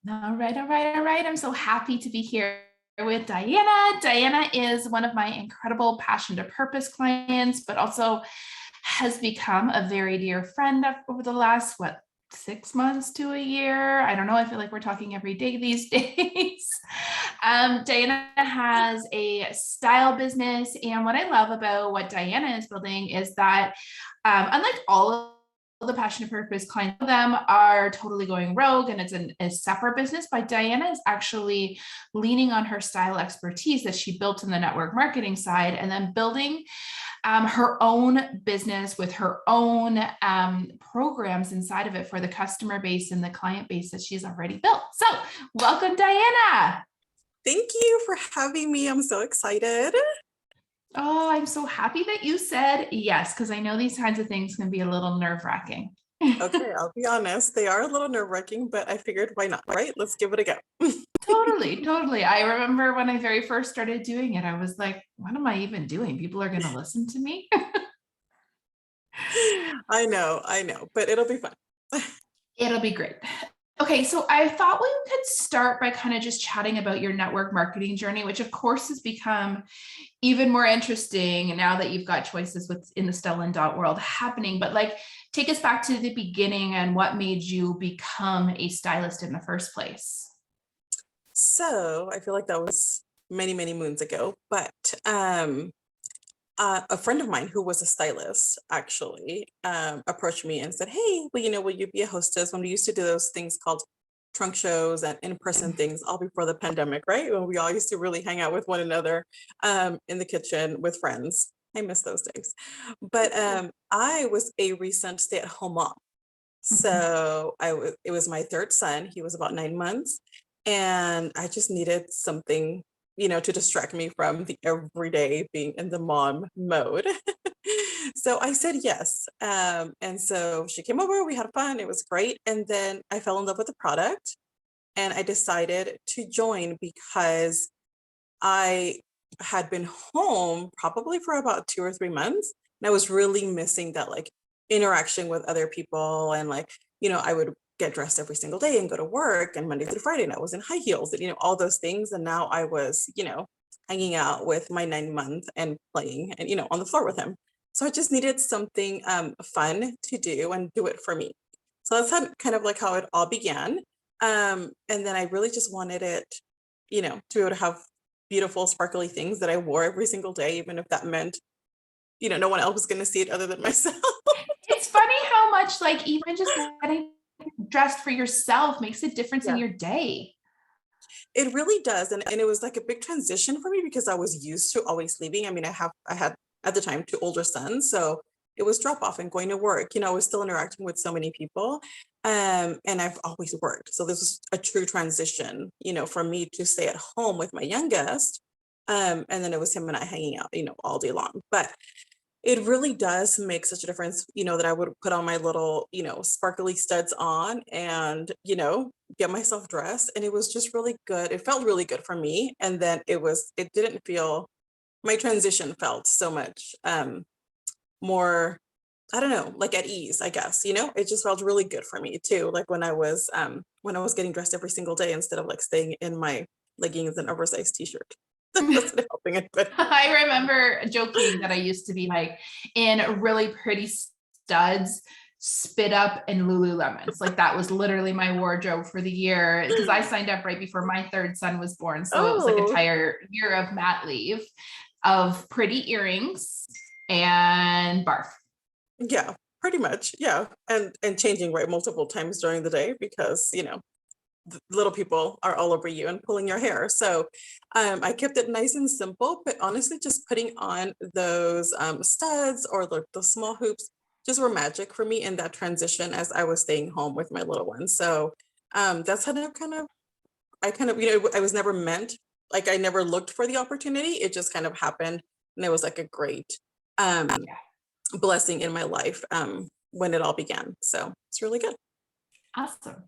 All right, all right, all right. I'm so happy to be here with Diana. Diana is one of my incredible passion to purpose clients, but also has become a very dear friend over the last, 6 months to a year. I don't know. I feel like we're talking every day these days. Diana has a style business. And what I love about what Diana is building is that, unlike all of the passion and purpose clients, of them are totally going rogue and it's a separate business, but Diana is actually leaning on her style expertise that she built in the network marketing side and then building her own business with her own programs inside of it for the customer base and the client base that she's already built. So welcome, Diana. Thank you for having me. I'm so excited. Oh, I'm so happy that you said yes, because I know these kinds of things can be a little nerve-wracking. Okay, I'll be honest. They are a little nerve-wracking, but I figured why not, right? Let's give it a go. Totally, totally. I remember when I very first started doing it, I was like, what am I even doing? People are going to listen to me. I know, but it'll be fun. It'll be great. Okay, so I thought we could start by kind of just chatting about your network marketing journey, which of course has become even more interesting now that you've got choices within the Stellan dot world happening. But like, take us back to the beginning and what made you become a stylist in the first place. So I feel like that was many, many moons ago, but a friend of mine who was a stylist actually approached me and said, "Hey, well, will you be a hostess?" When we used to do those things called trunk shows and in-person things all before the pandemic, right? When we all used to really hang out with one another in the kitchen with friends. I miss those days. But I was a recent stay-at-home mom. Mhm. So it was my third son. He was about 9 months. And I just needed something, to distract me from the everyday being in the mom mode. So I said yes. And so she came over, we had fun, it was great. And then I fell in love with the product and I decided to join because I had been home probably for about 2 or 3 months. And I was really missing that like interaction with other people. And like, I would get dressed every single day and go to work and Monday through Friday. And I was in high heels and, all those things. And now I was, hanging out with my 9 month and playing and, on the floor with him. So I just needed something fun to do and do it for me. So that's kind of like how it all began. And then I really just wanted it, to be able to have beautiful, sparkly things that I wore every single day, even if that meant, no one else was going to see it other than myself. It's funny how much like even just getting dressed for yourself makes a difference in Yeah, your day. it really does. And it was like a big transition for me because I was used to always leaving. I mean, I had at the time 2 older sons. So it was drop off and going to work. I was still interacting with so many people. And I've always worked. So this was a true transition, for me to stay at home with my youngest. And then it was him and I hanging out, all day long. But it really does make such a difference, that I would put on my little, sparkly studs on and, get myself dressed. And it was just really good. It felt really good for me. And then it didn't feel, my transition felt so much more, I don't know, like at ease, I guess, it just felt really good for me too. Like when I was getting dressed every single day instead of like staying in my leggings and oversized t-shirt. That wasn't helping it, but I remember joking that I used to be like in really pretty studs, spit up, and Lululemons. Like that was literally my wardrobe for the year because I signed up right before my third son was born. So it was like a oh, entire year of mat leave of pretty earrings and barf. yeah, pretty much. Yeah. And changing right multiple times during the day because, little people are all over you and pulling your hair. So I kept it nice and simple, but honestly, just putting on those studs or the small hoops just were magic for me in that transition as I was staying home with my little ones. So that's I kind of, I was never meant, like I never looked for the opportunity. It just kind of happened. And it was like a great um, Yeah, blessing in my life when it all began. So it's really good. awesome.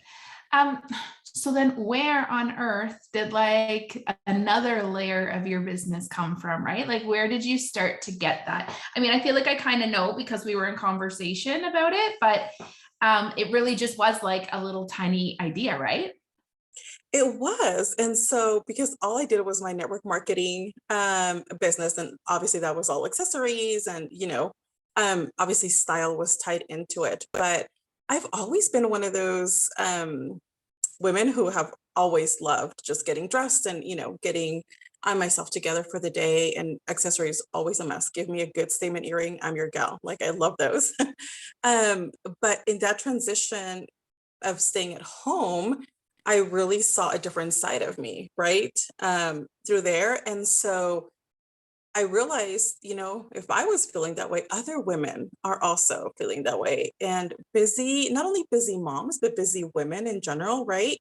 Um, so then where on earth did like another layer of your business come from, right? Like where did you start to get that? I mean, I feel like I kind of know because we were in conversation about it, but it really just was like a little tiny idea, right? It was. And so because all I did was my network marketing business, and obviously that was all accessories and, obviously style was tied into it. But I've always been one of those women who have always loved just getting dressed and, getting myself together for the day, and accessories always a must. Give me a good statement earring, I'm your gal. Like I love those. um, but in that transition of staying at home, I really saw a different side of me, right? Through there. And so I realized, if I was feeling that way, other women are also feeling that way. And busy, not only busy moms, but busy women in general, right?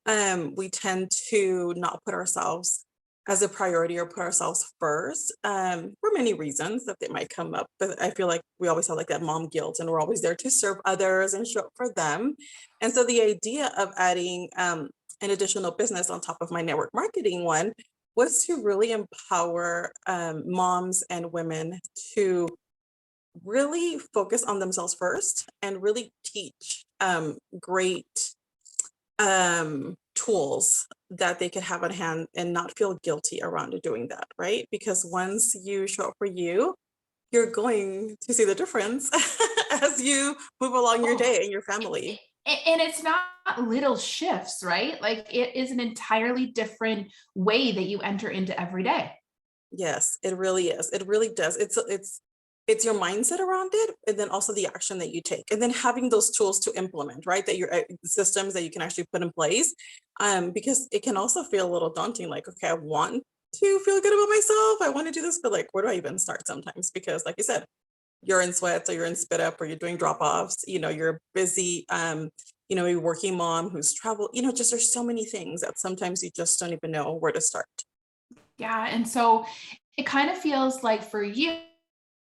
We tend to not put ourselves as a priority or put ourselves first for many reasons that they might come up. But I feel like we always have like that mom guilt, and we're always there to serve others and show up for them. And so the idea of adding an additional business on top of my network marketing one was to really empower moms and women to really focus on themselves first and really teach great tools that they could have on hand and not feel guilty around doing that, right? Because once you show up for you, you're going to see the difference as you move along your Oh, day and your family. and it's not little shifts, right? Like it is an entirely different way that you enter into every day. Yes, it really is. It really does. It's your mindset around it, and then also the action that you take, and then having those tools to implement, right? That your systems that you can actually put in place. Because it can also feel a little daunting. Like, okay, I want to feel good about myself. I want to do this, but like, where do I even start sometimes? Because, like you said, you're in sweats or you're in spit up or you're doing drop offs. You're busy. A working mom who's traveled. Just there's so many things that sometimes you just don't even know where to start. Yeah. And so it kind of feels like for you,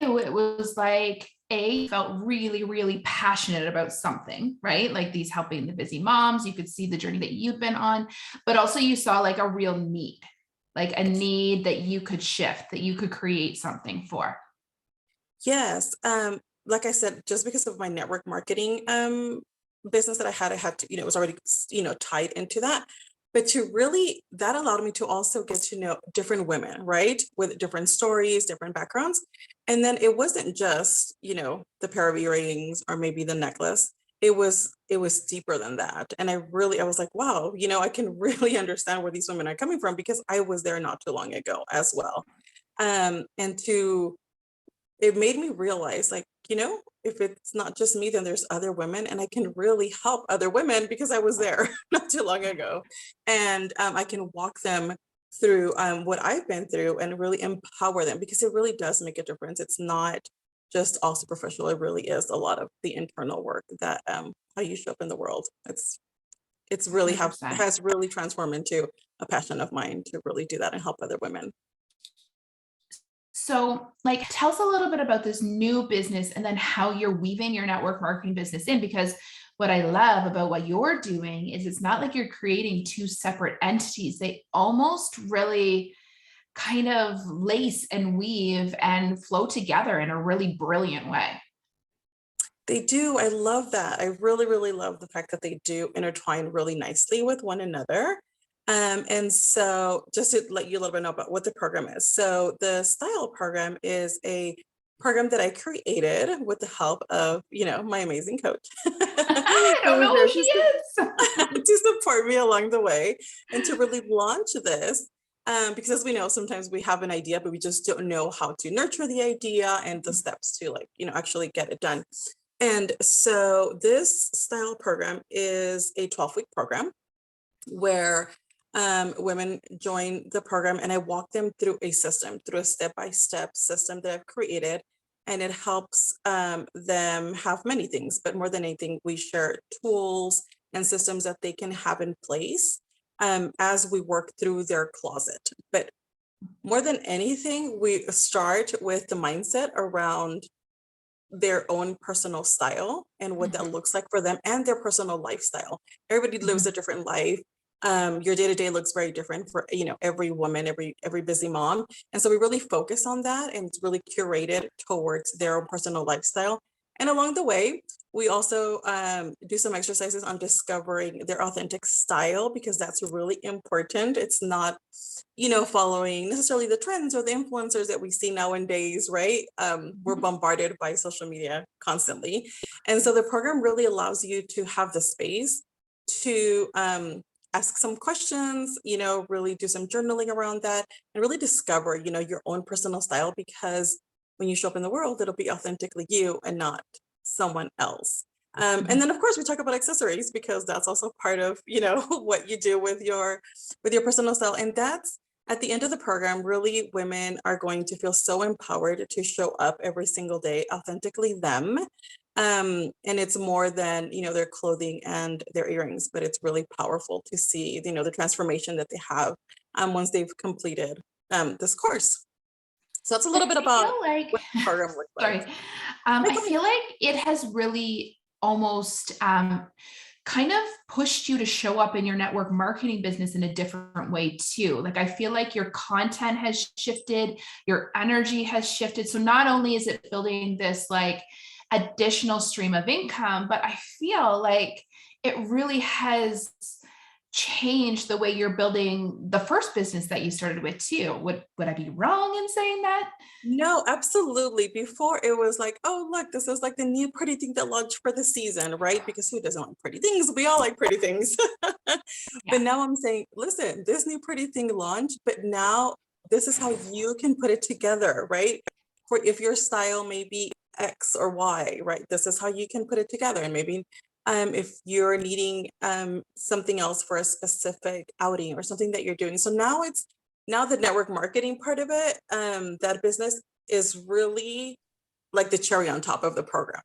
it was like you felt really, really passionate about something, right? Like these helping the busy moms. You could see the journey that you've been on, but also you saw like a real need, like a need that you could shift, that you could create something for. Yes. Like I said, just because of my network marketing business that I had to, it was already, tied into that. But to really, that allowed me to also get to know different women, right? With different stories, different backgrounds. And then it wasn't just, the pair of earrings or maybe the necklace. It was deeper than that. And I was like, wow, I can really understand where these women are coming from because I was there not too long ago as well. And to it made me realize like, if it's not just me, then there's other women and I can really help other women because I was there not too long ago. And I can walk them through what I've been through and really empower them because it really does make a difference. It's not just all superficial. It really is a lot of the internal work that how you show up in the world. It's really have 100%. has really transformed into a passion of mine to really do that and help other women. So, like, tell us a little bit about this new business and then how you're weaving your network marketing business in. Because what I love about what you're doing is it's not like you're creating two separate entities. They almost really kind of lace and weave and flow together in a really brilliant way. They do. I love that. I really, really love the fact that they do intertwine really nicely with one another. And so, just to let you a little bit know about what the program is. So, the style program is a program that I created with the help of, my amazing coach, I who don't was know who there she is. to support me along the way and to really launch this. Because as we know, sometimes we have an idea, but we just don't know how to nurture the idea and the steps to like, actually get it done. And so this style program is a 12-week program where women join the program and I walk them through a system, through a step-by-step system that I've created. And it helps them have many things, but more than anything, we share tools and systems that they can have in place as we work through their closet. But more than anything, we start with the mindset around their own personal style and what that Mhm, looks like for them and their personal lifestyle. Everybody lives a mhm. different life. Your day to day looks very different for every woman, every busy mom, and so we really focus on that, and it's really curated towards their own personal lifestyle. And along the way, we also do some exercises on discovering their authentic style, because that's really important. It's not, following necessarily the trends or the influencers that we see nowadays, right? We're Mhm. bombarded by social media constantly. And so the program really allows you to have the space to ask some questions, really do some journaling around that and really discover, your own personal style, because when you show up in the world, it'll be authentically you and not someone else. And Mhm. then of course we talk about accessories, because that's also part of, what you do with your personal style. And that's at the end of the program, really women are going to feel so empowered to show up every single day authentically them. And it's more than, their clothing and their earrings, but it's really powerful to see, the transformation that they have once they've completed this course. So that's a little I bit about feel like, what the program looks like. sorry, No, I go ahead. feel like it has really almost kind of pushed you to show up in your network marketing business in a different way too. Like I feel like your content has shifted, your energy has shifted. So not only is it building this like additional stream of income, but I feel like it really has changed the way you're building the first business that you started with too. Would I be wrong in saying that? No, absolutely. Before it was like, oh, look, this is like the new pretty thing that launched for the season, right? Because who doesn't like pretty things? We all like pretty things. But Yeah. now I'm saying, listen, this new pretty thing launched, but now this is how you can put it together, right? For if your style may be X or Y, right? This is how you can put it together. And maybe if you're needing something else for a specific outing or something that you're doing. So now the network marketing part of it, that business is really like the cherry on top of the program,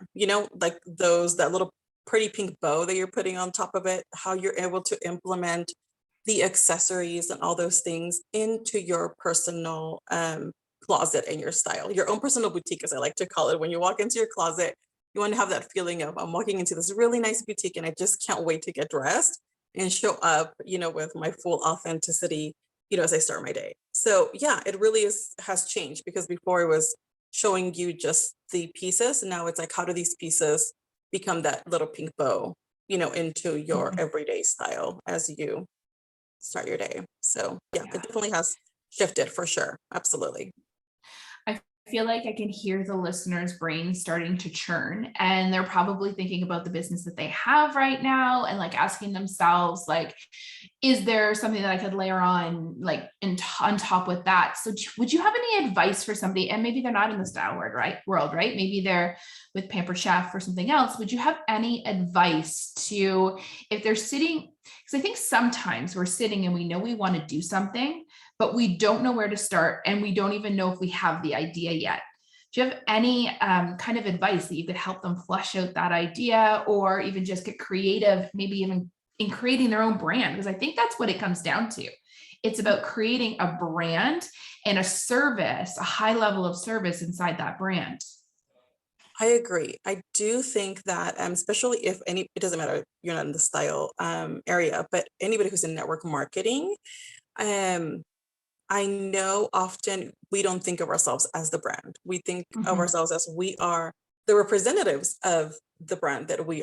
like that little pretty pink bow that you're putting on top of it, how you're able to implement the accessories and all those things into your personal closet and your style, your own personal boutique, as I like to call it. When you walk into your closet, you want to have that feeling of, I'm walking into this really nice boutique and I just can't wait to get dressed and show up, with my full authenticity, as I start my day. So yeah, it really has changed, because before it was showing you just the pieces, and now it's like, how do these pieces become that little pink bow, into your Mhm. everyday style as you start your day. So yeah, it Yeah. definitely has shifted for sure. Absolutely. I feel like I can hear the listeners' brains starting to churn, and they're probably thinking about the business that they have right now and like asking themselves, like, is there something that I could layer on, like on top with that? So would you have any advice for somebody, and maybe they're not in the style world, right? Maybe they're with Pampered Chef or something else. Would you have any advice to, if they're sitting, because I think sometimes we're sitting and we know we want to do something, but we don't know where to start and we don't even know if we have the idea yet. Do you have any kind of advice that you could help them flesh out that idea, or even just get creative, maybe even in creating their own brand? Because I think that's what it comes down to. It's about creating a brand and a service, a high level of service inside that brand. I agree. I do think that, especially if it doesn't matter, you're not in the style area, but anybody who's in network marketing, um, I know often we don't think of ourselves as the brand. We think of Mhm. ourselves as we are the representatives of the brand that we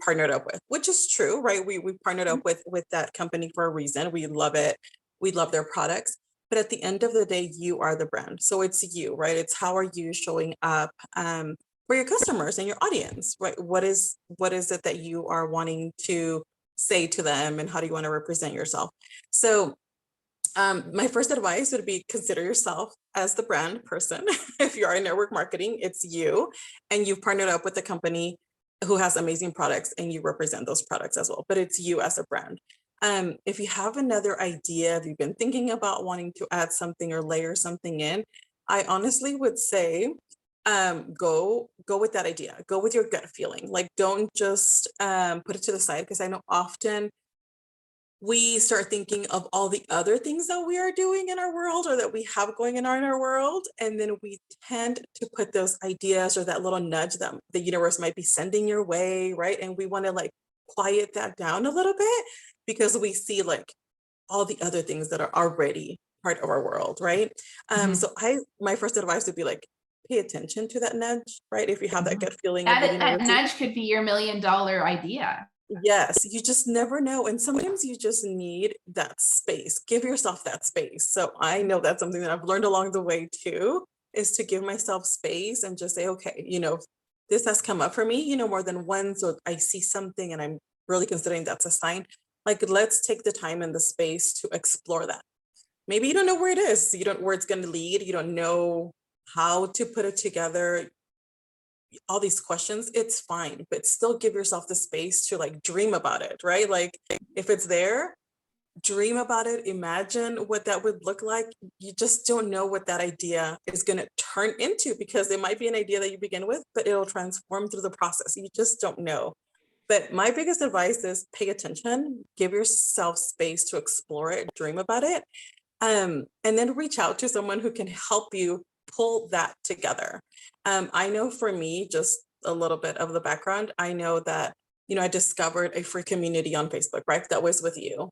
partnered up with, which is true, right? We partnered up with that company for a reason. We love it. We love their products. But at the end of the day, you are the brand. So it's you, right? It's how are you showing up for your customers and your audience, right? What is it that you are wanting to say to them, and how do you want to represent yourself? So my first advice would be, consider yourself as the brand person. If you are in network marketing, it's you, and you've partnered up with a company who has amazing products and you represent those products as well, but it's you as a brand. If you have another idea, if you've been thinking about wanting to add something or layer something in, I honestly would say, go with that idea, go with your gut feeling. Like, don't just put it to the side, because I know often we start thinking of all the other things that we are doing in our world, or that we have going on in our world. And then we tend to put those ideas or that little nudge that the universe might be sending your way, right? And we want to like quiet that down a little bit, because we see like all the other things that are already part of our world, right? Mhm. So my first advice would be like, pay attention to that nudge, right? If you have that Mhm. gut feeling of, That this is, nudge could be your $1 million idea. yes, you just never know. And sometimes you just need that space. Give yourself that space. So I know that's something that I've learned along the way too, is to give myself space and just say, okay, this has come up for me, more than once, or I see something and I'm really considering that's a sign. Like, let's take the time and the space to explore that. Maybe you don't know where it is. You don't where it's going to lead. You don't know how to put it together. All these questions, it's fine, but still give yourself the space to like dream about it, right? Like if it's there, dream about it, imagine what that would look like. You just don't know what that idea is going to turn into, because it might be an idea that you begin with, but it'll transform through the process. You just don't know. But my biggest advice is pay attention, give yourself space to explore it, dream about it, and then reach out to someone who can help you pull that together. I know for me, just a little bit of the background, I know that, I discovered a free community on Facebook, right? That was with you,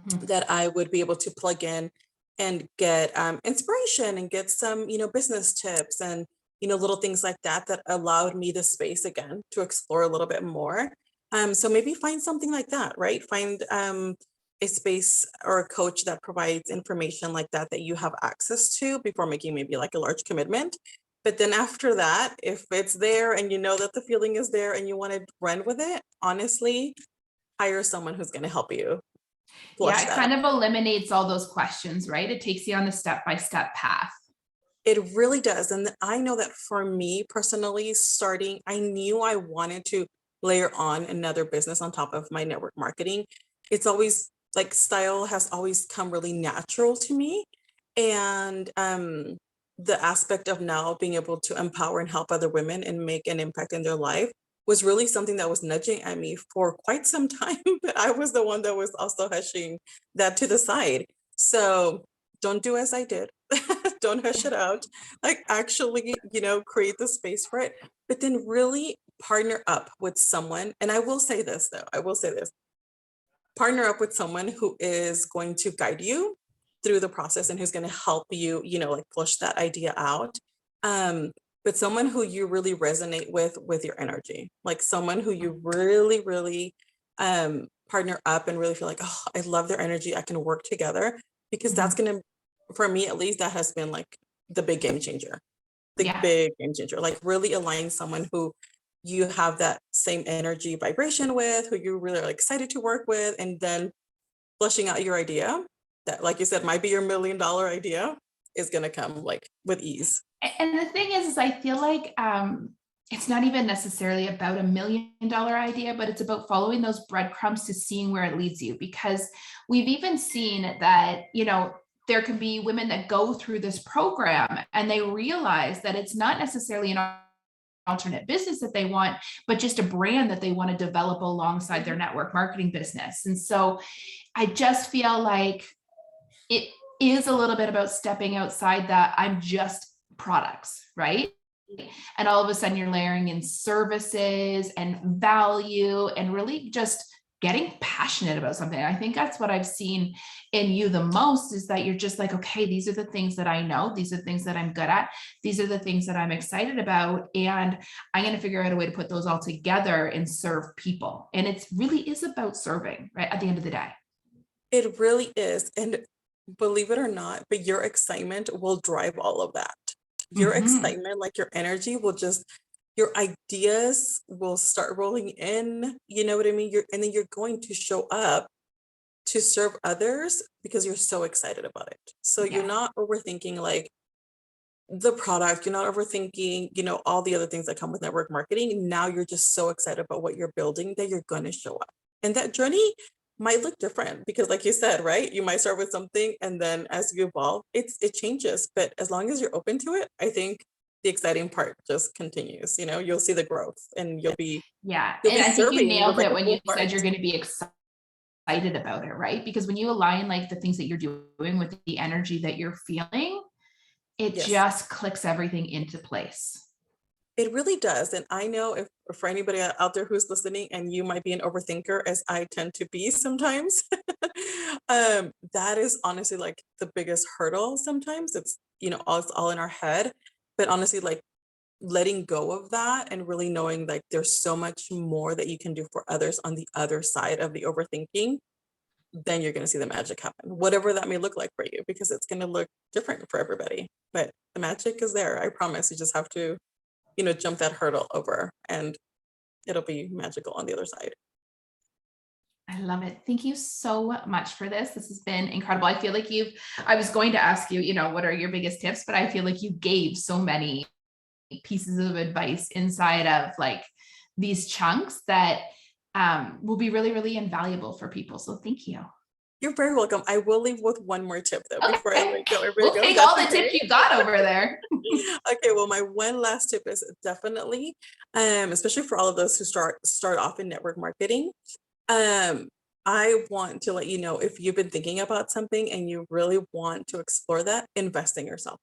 Mhm. that I would be able to plug in and get inspiration and get some, business tips and, little things like that, that allowed me the space again to explore a little bit more. So maybe find something like that, right? Find a space or a coach that provides information like that that you have access to before making maybe like a large commitment. But then after that, if it's there and you know that the feeling is there and you want to run with it, honestly, hire someone who's going to help you Yeah, flush it that kind out. of eliminates all those questions, right? It takes you on the step-by-step path. It really does. And I know that for me personally, starting, I knew I wanted to layer on another business on top of my network marketing. It's always like style has always come really natural to me. And the aspect of now being able to empower and help other women and make an impact in their life was really something that was nudging at me for quite some time. But I was the one that was also hushing that to the side. So don't do as I did. Don't hush it out. Like actually, create the space for it, but then really partner up with someone. And I will say this though, I will say this, partner up with someone who is going to guide you through the process and who's going to help you, like flush that idea out. Um, but someone who you really resonate with your energy, like someone who you really, really partner up and really feel like, oh, I love their energy. I can work together, because that's Mhm. going to, for me at least, that has been like the big game changer, the Yeah. big game changer, like really align someone who you have that same energy vibration with, who you really are excited to work with, and then flushing out your idea that, like you said, might be your $1 million idea, is going to come like with ease. And the thing is I feel like it's not even necessarily about $1 million idea, but it's about following those breadcrumbs to seeing where it leads you. Because we've even seen that, there can be women that go through this program and they realize that it's not necessarily an alternate business that they want, but just a brand that they want to develop alongside their Mhm. network marketing business. And so I just feel like it is a little bit about stepping outside that I'm just products, right? And all of a sudden you're layering in services and value and really just getting passionate about something. I think that's what I've seen in you the most, is that you're just like, okay, these are the things that I know. These are the things that I'm good at. These are the things that I'm excited about. And I'm going to figure out a way to put those all together and serve people. And it really is about serving, right? At the end of the day. It really is. And believe it or not, but your excitement will drive all of that. Your Mm-hmm. excitement, like your energy will just, your ideas will start rolling in. You know what I mean? And then you're going to show up to serve others because you're so excited about it. So you're Yes. not overthinking like the product, you're not overthinking, all the other things that come with network marketing. Now you're just so excited about what you're building that you're going to show up. And that journey might look different because like you said, right? You might start with something and then as you evolve, it changes. But as long as you're open to it, I think the exciting part just continues. You'll see the growth and Yeah. you'll And be I think you serving with nailed like it a when you full said heart. you're going to be excited about it, right? Because when you align like the things that you're doing with the energy that you're feeling, it Yes. just clicks everything into place. It really does. And I know if for anybody out there who's listening and you might be an overthinker, as I tend to be sometimes, that is honestly like the biggest hurdle sometimes. It's all in our head. But honestly, like letting go of that and really knowing like there's so much more that you can do for others on the other side of the overthinking, then you're going to see the magic happen, whatever that may look like for you, because it's going to look different for everybody. But the magic is there. I promise. You just have to, jump that hurdle over and it'll be magical on the other side. I love it. Thank you so much for this. This has been incredible. I feel like I was going to ask you, what are your biggest tips, but I feel like you gave so many pieces of advice inside of like these chunks that will be really, really invaluable for people. So thank you. You're very welcome. I will leave with one more tip though, before I let go. We'll take all the tips you got over there. Okay, well, my one last tip is definitely, especially for all of those who start off in network marketing, I want to let you know, if you've been thinking about something and you really want to explore that, invest in yourself.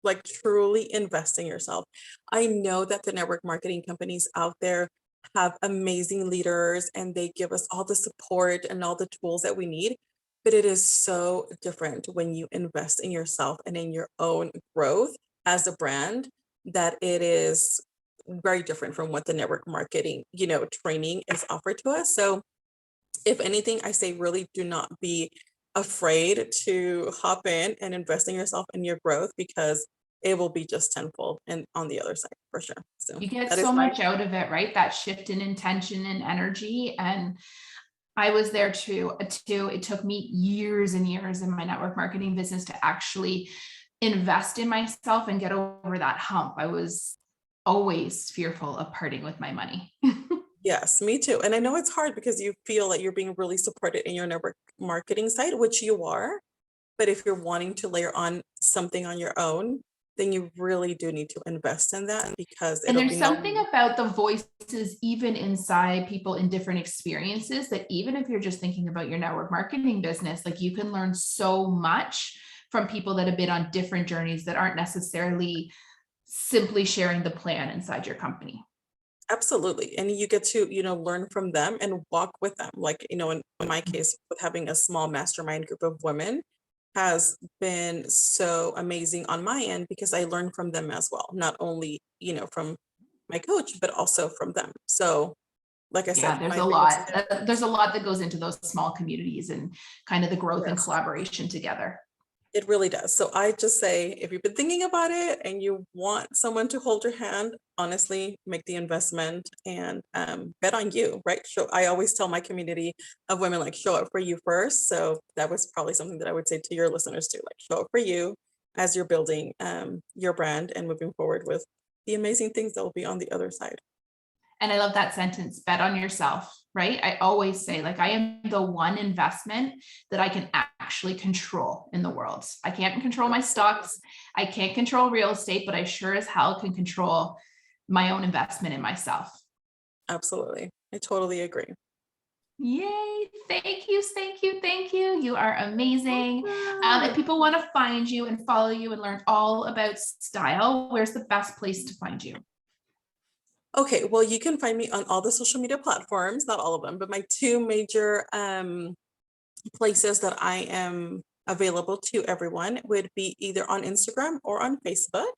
Like truly invest in yourself. I know that the network marketing companies out there have amazing leaders and they give us all the support and all the tools that we need. But it is so different when you invest in yourself and in your own growth as a brand, that it is very different from what the network marketing, training is offered to us. So if anything, I say really do not be afraid to hop in and invest in yourself and your growth, because it will be just tenfold and on the other side for sure. So You get that is so my much out of it, right? That shift in intention and energy. And I was there too. It took me years and years in my network marketing business to actually invest in myself and get over that hump. I was always fearful of parting with my money. Yes, me too. And I know it's hard because you feel like you're being really supported in your network marketing side, which you are. But if you're wanting to layer on something on your own, then you really do need to invest in that, because And it'll there's be no. something about the voices, even inside people in different experiences, that even if you're just thinking about your network marketing business, like you can learn so much from people that have been on different journeys that aren't necessarily simply sharing the plan inside your company. Absolutely. And you get to, learn from them and walk with them. Like, in my case, with having a small mastermind group of women has been so amazing on my end, because I learn from them as well. Not only, from my coach, but also from them. So, like I Yeah, said, my biggest tip. there's a lot that goes into those small communities and kind of the growth and Yes. collaboration together. It really does. So I just say, if you've been thinking about it and you want someone to hold your hand, honestly, make the investment and bet on you, right? So I always tell my community of women, like, show up for you first. So that was probably something that I would say to your listeners too, like, show up for you as you're building your brand and moving forward with the amazing things that will be on the other side. And I love that sentence, bet on yourself, right? I always say, like, I am the one investment that I can actually control in the world. I can't control my stocks. I can't control real estate, but I sure as hell can control my own investment in myself. Absolutely. I totally agree. Yay. Thank you. Thank you. Thank you. You are amazing. If people want to find you and follow you and learn all about style, where's the best place to find you? Okay, well, you can find me on all the social media platforms, not all of them, but my two major places that I am available to everyone would be either on Instagram or on Facebook.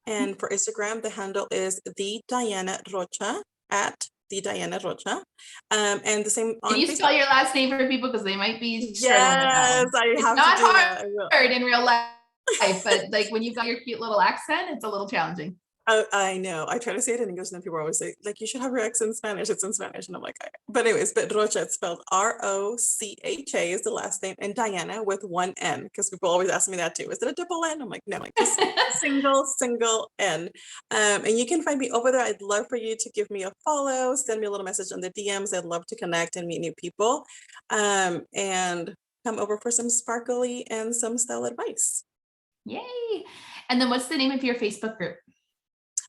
And for Instagram, the handle is the Diana Rocha, at the Diana Rocha. And the same Can on you spell Facebook. your last name for people, because they might be struggling with that Yes, one? I It's have to not do that. I will. hard in real life, but like when you've got your cute little accent, it's a little challenging. I know. I try to say it in English, and then people always say, like, you should have your accent in Spanish. It's in Spanish. And I'm like, but anyways, but Rocha, it's spelled Rocha is the last name, and Diana with one N, because people always ask me that too. Is it a double N? I'm like, no, like just single N. And you can find me over there. I'd love for you to give me a follow, send me a little message on the DMs. I'd love to connect and meet new people. And come over for some sparkly and some style advice. Yay. And then what's the name of your Facebook group?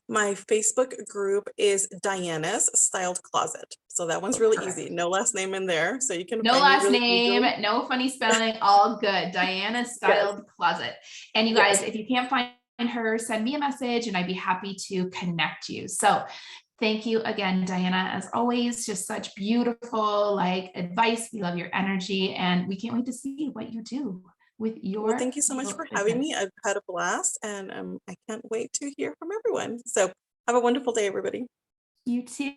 My Facebook group is Diana's Styled Closet. So that one's really easy. No last name in there. So you can No find me last really name, easily. no funny spelling, all good. Diana Yes. Styled Closet. And you guys, Yes. if you can't find her, send me a message and I'd be happy to connect you. So thank you again, Diana, as always, just such beautiful advice. We love your energy and we can't wait to see what you do with Well, your thank you so much for having me. I've had a blast, and I can't wait to hear from everyone. So Have a wonderful day, everybody. You too.